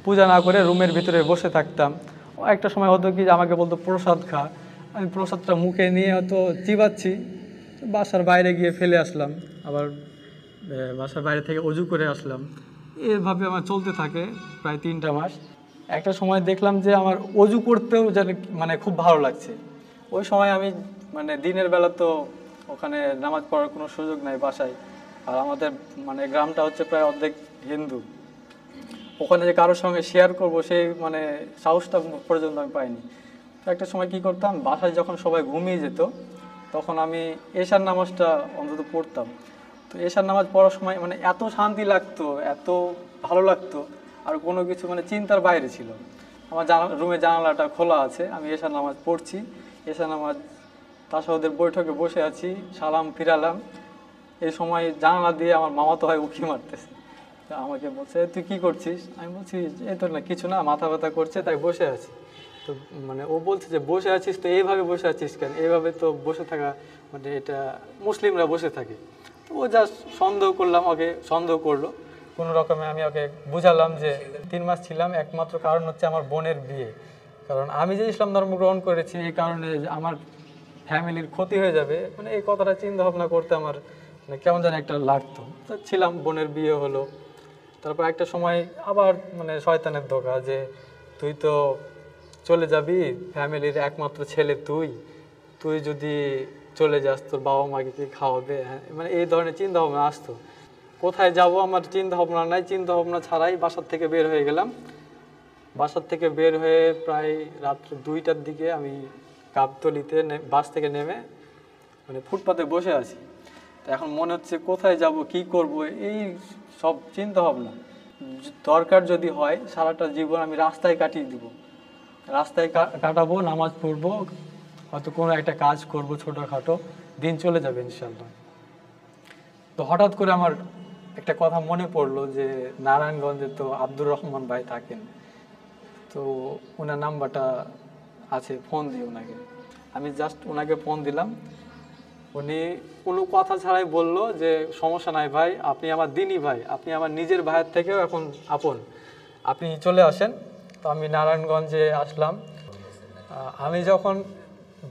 পূজা না করে রুমের ভিতরে বসে থাকতাম। একটা সময় হতো কি যে আমাকে বলতো প্রসাদ খা, আমি প্রসাদটা মুখে নিয়ে হয়তো চিবাচ্ছি, বাসার বাইরে গিয়ে ফেলে আসলাম, আবার বাসার বাইরে থেকে অজু করে আসলাম। এভাবে আমার চলতে থাকে প্রায় 3টা মাস। একটা সময় দেখলাম যে আমার অজু করতেও যেন মানে খুব ভালো লাগছে। ওই সময় আমি মানে দিনের বেলা তো ওখানে নামাজ পড়ার কোনো সুযোগ নাই বাসায়, আর আমাদের মানে গ্রামটা হচ্ছে প্রায় অর্ধেক হিন্দু, ওখানে যে কারোর সঙ্গে শেয়ার করব সেই মানে সাহসটা পর্যন্ত আমি পাইনি। তো একটা সময় কি করতাম, বাসায় যখন সবাই ঘুমিয়ে যেত তখন আমি এশার নামাজটা অন্তত পড়তাম। তো এশার নামাজ পড়ার সময় মানে এত শান্তি লাগতো, এত ভালো লাগতো, আর কোনো কিছু মানে চিন্তার বাইরে ছিল। আমার রুমের জানালাটা খোলা আছে, আমি এশার নামাজ পড়ছি, এশার নামাজ তাসাহুদের বৈঠকে বসে আছি, সালাম ফিরালাম, এই সময় জানালা দিয়ে আমার মামাতো ভাই উঁকি মারতেছে। আমাকে বলছে তুই কি করছিস, আমি বলছি এই তো না কিছু না, মাথা ব্যথা করছে তাই বসে আছি। তো মানে ও বলছে যে বসে আছিস তো এইভাবে বসে আছিস কেন, এইভাবে তো বসে থাকা মানে এটা মুসলিমরা বসে থাকে। তো ও জাস্ট সন্দেহ করলাম, ওকে সন্দেহ করলো কোনো রকমে। আমি ওকে বুঝালাম যে 3 মাস ছিলাম একমাত্র কারণ হচ্ছে আমার বোনের বিয়ে, কারণ আমি যে ইসলাম ধর্ম গ্রহণ করেছি এই কারণে আমার ফ্যামিলির ক্ষতি হয়ে যাবে, মানে এই কথাটা চিন্তা ভাবনা করতে আমার মানে কেমন যেন একটা লাগতো। তো ছিলাম, বোনের বিয়ে হলো। তারপর একটা সময় আবার মানে শয়তানের ধোঁকা যে তুই তো চলে যাবি, ফ্যামিলির একমাত্র ছেলে তুই, তুই যদি চলে যাস তোর বাবা মাকে কি খাওয়াবে, মানে এই ধরনের চিন্তা ভাবনা আসতো। কোথায় যাব আমার চিন্তা ভাবনা নাই, চিন্তা ভাবনা ছাড়াই বাসার থেকে বের হয়ে গেলাম। বাসার থেকে বের হয়ে প্রায় রাত্র 2টার দিকে আমি গাবতলীতে বাস থেকে নেমে মানে ফুটপাতে বসে আছি। তো এখন মনে হচ্ছে কোথায় যাব, কি করব, এই সব চিন্তা ভাবনা। দরকার যদি হয় সারাটা জীবন আমি রাস্তায় কাটিয়ে দিব, রাস্তায় কাটাবো, নামাজ পড়বো, হয়তো কোনো একটা কাজ করব ছোটোখাটো, দিন চলে যাবে ইনশাল্লাহ। তো হঠাৎ করে আমার একটা কথা মনে পড়লো যে নারায়ণগঞ্জে তো আব্দুর রহমান ভাই থাকেন, তো ওনার নাম্বারটা আছে, ফোন দিই ওনাকে। আমি জাস্ট ওনাকে ফোন দিলাম, উনি কোনো কথা ছাড়াই বলল যে সমস্যা নাই ভাই, আপনি আমার দিনই ভাই, আপনি আমার নিজের ভাইয়ের থেকেও এখন আপন, আপনি চলে আসেন। তো আমি নারায়ণগঞ্জে আসলাম। আমি যখন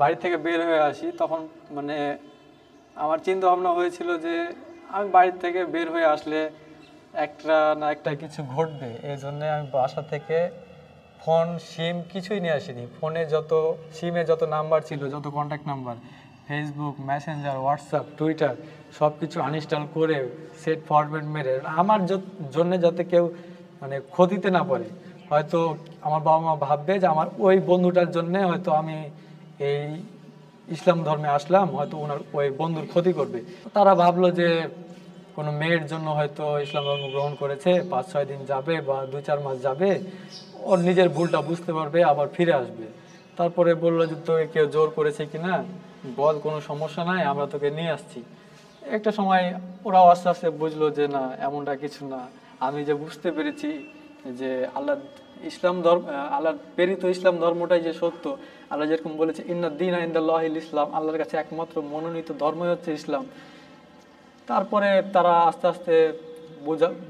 বাড়ি থেকে বের হয়ে আসি তখন মানে আমার চিন্তা ভাবনা হয়েছিল যে আমি বাড়ি থেকে বের হয়ে আসলে একটা না একটা কিছু ঘটবে, এই জন্য আমি বাসা থেকে ফোন সিম কিছুই নিয়ে আসিনি। ফোনে যত সিমে যত নাম্বার ছিল, যত contact number, Facebook, Messenger, WhatsApp, Twitter সব কিছু আনইনস্টল করে সেট ফরম্যাট মেরে আমার জন্য যাতে কেউ মানে ক্ষতিতে না পড়ে, হয়তো আমার বাবা মা ভাববে যে আমার ওই বন্ধুটার জন্যে হয়তো আমি এই ইসলাম ধর্মে আসলাম, হয়তো ওনার ওই বন্ধুর ক্ষতি করবে। তারা ভাবলো যে কোনো মেয়ের জন্য হয়তো ইসলাম ধর্ম গ্রহণ করেছে, 5-6 দিন যাবে বা 2-4 মাস যাবে, ওর নিজের ভুলটা বুঝতে পারবে, আবার ফিরে আসবে। তারপরে বললো যে তোকে কেউ জোর করেছে কিনা, বল, কোনো সমস্যা নাই, আমরা তোকে নিয়ে আসছি। একটা সময় ওরাও আস্তে আস্তে বুঝলো যে না এমনটা কিছু না। আমি যে বুঝতে পেরেছি যে আল্লাহ ইসলাম ধর্ম, আল্লাহ প্রেরিত ইসলাম ধর্মটাই যে সত্য। আল্লাহ যেরকম বলেছে ইন্না দীনা ইনদাল্লাহিল ইসলাম, আল্লাহর কাছে একমাত্র মনোনীত ধর্মই হচ্ছে ইসলাম। তারপরে তারা আস্তে আস্তে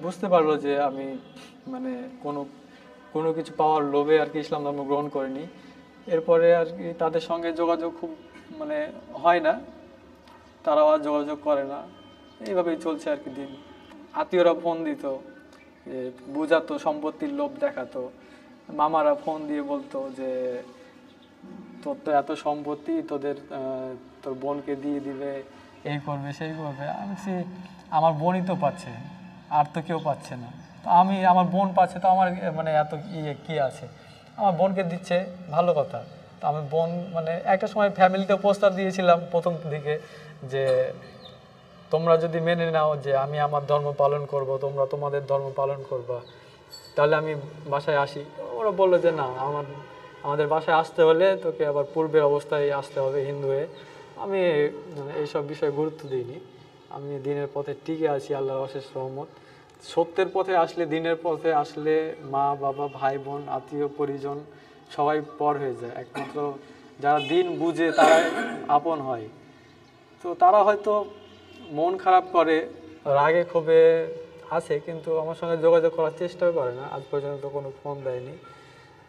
বুঝতে পারলো যে আমি মানে কোনো কোনো কিছু পাওয়ার লোভে আর কি ইসলাম ধর্ম গ্রহণ করিনি। এরপরে আর কি তাদের সঙ্গে যোগাযোগ খুব মানে হয় না, তারাও আর যোগাযোগ করে না, এইভাবেই চলছে আর কি দিন। আত্মীয়রা ফোন দিত, বুঝাতো, সম্পত্তির লোভ দেখাতো। মামারা ফোন দিয়ে বলতো যে তোর তো এত সম্পত্তি, তোর বোনকে দিয়ে দিবে, এই করবে সেই করবে। আমি আমার বোনই তো পাচ্ছে, আর তো কেউ পাচ্ছে না, তো আমি আমার বোন পাচ্ছে, তো আমার মানে এত ইয়ে কী আছে, আমার বোনকে দিচ্ছে, ভালো কথা। তো আমার বোন মানে একটা সময় ফ্যামিলিতে প্রস্তাব দিয়েছিলাম প্রথম দিকে যে তোমরা যদি মেনে নাও যে আমি আমার ধর্ম পালন করব, তোমরা তোমাদের ধর্ম পালন করবা, তাহলে আমি বাসায় আসি। ওরা বললো যে না, আমাদের বাসায় আসতে হলে তোকে আবার পূর্বের অবস্থায় আসতে হবে, হিন্দু হয়ে। আমি এইসব বিষয়ে গুরুত্ব দিইনি, আমি দিনের পথে টিকে আছি, আল্লাহর অশেষ রহমত। সত্যের পথে আসলে, দিনের পথে আসলে মা বাবা ভাই বোন আত্মীয় পরিজন সবাই পর হয়ে যায়, একমাত্র যারা দিন বুঝে তারাই আপন হয়। তো তারা হয়তো মন খারাপ করে, রাগে ক্ষোভে আছে, কিন্তু আমার সঙ্গে যোগাযোগ করার চেষ্টাও করে না, আজ পর্যন্ত কোনো ফোন দেয়নি।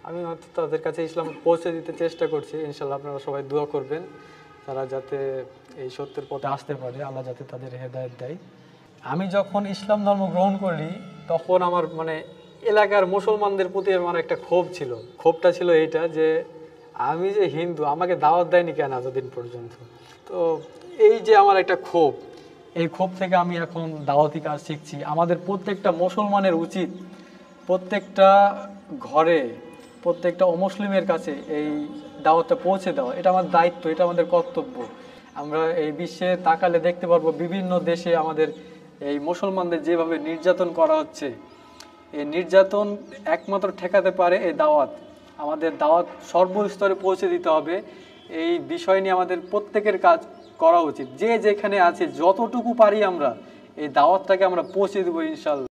আমি হয়তো তাদের কাছে ইসলাম পৌঁছে দিতে চেষ্টা করছি। ইনশাল্লাহ আপনারা সবাই দোয়া করবেন, তারা যাতে এই সত্যের পথে আসতে পারে, আল্লাহ যাতে তাদের হেদায়েত দেয়। আমি যখন ইসলাম ধর্ম গ্রহণ করি তখন আমার মানে এলাকার মুসলমানদের প্রতি আমার একটা ক্ষোভ ছিল। ক্ষোভটা ছিল এইটা যে আমি যে হিন্দু, আমাকে দাওয়াত দেয়নি কেন এতদিন পর্যন্ত। তো এই যে আমার একটা ক্ষোভ, এই ক্ষোভ থেকে আমি এখন দাওয়াতি কাজ শিখছি। আমাদের প্রত্যেকটা মুসলমানের উচিত প্রত্যেকটা ঘরে, প্রত্যেকটা অমুসলিমের কাছে এই দাওয়াতটা পৌঁছে দেওয়া। এটা আমার দায়িত্ব, এটা আমাদের কর্তব্য। আমরা এই বিশ্বে তাকালে দেখতে পারবো বিভিন্ন দেশে আমাদের এই মুসলমানদের যেভাবে নির্যাতন করা হচ্ছে, এই নির্যাতন একমাত্র ঠেকাতে পারে এই দাওয়াত। আমাদের দাওয়াত সর্বস্তরে পৌঁছে দিতে হবে। এই বিষয় নিয়ে আমাদের প্রত্যেকের কাজ করা উচিত। যে যেখানে আছে যতটুকু পারি আমরা এই দাওয়াতটাকে আমরা পৌঁছে দেবো ইনশাল্লাহ।